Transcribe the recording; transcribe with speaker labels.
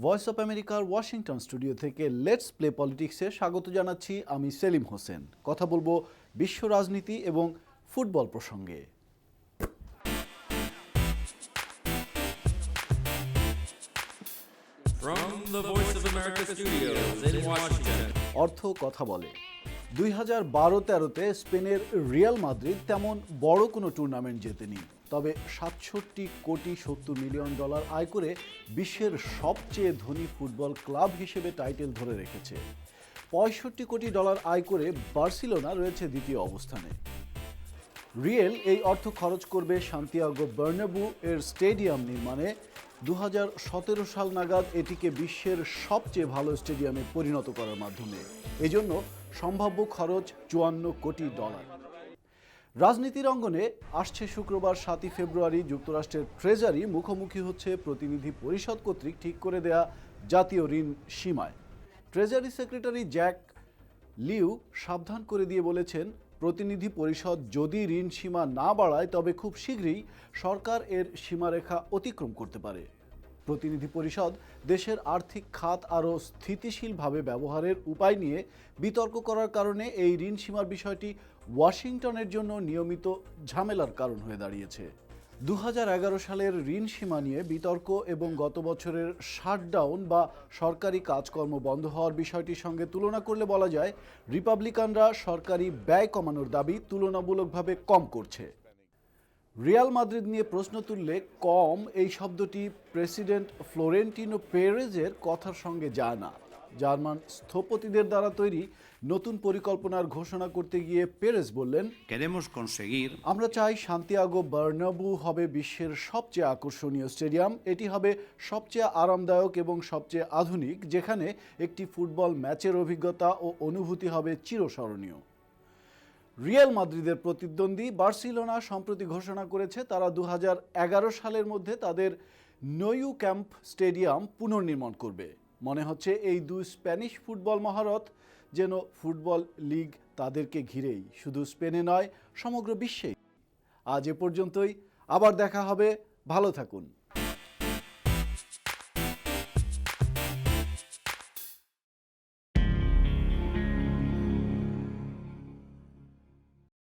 Speaker 1: Voice of আমেরিকার Washington studio থেকে let's play পলিটিক্সে স্বাগত জানাচ্ছি আমি সেলিম হোসেন। কথা বলবো বিশ্ব রাজনীতি এবং ফুটবল প্রসঙ্গে।
Speaker 2: From the Voice of America studios in Washington.
Speaker 1: অর্থ কথা বলে। 2012-13-তে স্পেনের রিয়াল মাদ্রিদ তেমন বড় কোনো টুর্নামেন্ট জেতেনি, তবে 67 কোটি 70 মিলিয়ন ডলার আয় করে বিশ্বের সবচেয়ে ধনী ফুটবল ক্লাব হিসেবে টাইটেল ধরে রেখেছে। 65 কোটি ডলার আয় করে বার্সেলোনা রয়েছে দ্বিতীয় অবস্থানে। রিয়েল এই অর্থ খরচ করবে সান্তিয়াগো বার্নাব্যু এর স্টেডিয়াম নির্মাণে। 2017 সাল নাগাদ এটিকে বিশ্বের সবচেয়ে ভালো স্টেডিয়ামে পরিণত করার মাধ্যমে। এজন্য সম্ভাব্য খরচ 54 কোটি ডলার। রাজনীতির অঙ্গনে আসছে শুক্রবার 7 ফেব্রুয়ারি যুক্তরাষ্ট্রের ট্রেজারি মুখোমুখি হচ্ছে প্রতিনিধি পরিষদ কর্তৃক ঠিক করে দেয়া জাতীয় ঋণ সীমায়। ট্রেজারি সেক্রেটারি জ্যাক লিউ সাবধান করে দিয়ে বলেছেন, প্রতিনিধি পরিষদ যদি ঋণ সীমা না বাড়ায় তবে খুব শীঘ্রই সরকার এর সীমারেখা অতিক্রম করতে পারে। প্রতিনিধি পরিষদ দেশের আর্থিক খাত আরও স্থিতিশীলভাবে ব্যবহারের উপায় নিয়ে বিতর্ক করার কারণে এই ঋণ সীমার বিষয়টি ওয়াশিংটনের জন্য নিয়মিত ঝামেলার কারণ হয়ে দাঁড়িয়েছে। 2011 সালের ঋণ সীমা নিয়ে বিতর্ক এবং গত বছরের শাটডাউন বা সরকারি কাজকর্ম বন্ধ হওয়ার বিষয়টির সঙ্গে তুলনা করলে বলা যায় রিপাবলিকানরা সরকারি ব্যয় কমানোর দাবি তুলনামূলকভাবে কম করছে। রিয়াল মাদ্রিদ নিয়ে প্রশ্ন তুললে কম এই শব্দটি প্রেসিডেন্ট ফ্লোরেন্টিনো পেরেজের কথার সঙ্গে যায় না। জার্মান স্থপতিদের দ্বারা তৈরি নতুন পরিকল্পনার ঘোষণা করতে গিয়ে পেরেজ বললেন, আমরা চাই সান্তিয়াগো বার্নাব্যু হবে বিশ্বের সবচেয়ে আকর্ষণীয় স্টেডিয়াম। এটি হবে সবচেয়ে আরামদায়ক এবং সবচেয়ে আধুনিক, যেখানে একটি ফুটবল ম্যাচের অভিজ্ঞতা ও অনুভূতি হবে চিরস্মরণীয়। রিয়াল মাদ্রিদের প্রতিদ্বন্দ্বী বার্সেলোনা সম্প্রতি ঘোষণা করেছে তারা 2011 সালের মধ্যে তাদের নয়ু ক্যাম্প স্টেডিয়াম পুনর্নির্মাণ করবে। মনে হচ্ছে এই দুই স্প্যানিশ ফুটবল মহারথ যেন ফুটবল লিগ তাদেরকে ঘিরেই, শুধু স্পেনে নয় সমগ্র বিশ্বেই। আজ এ পর্যন্তই, আবার দেখা হবে, ভালো থাকুন।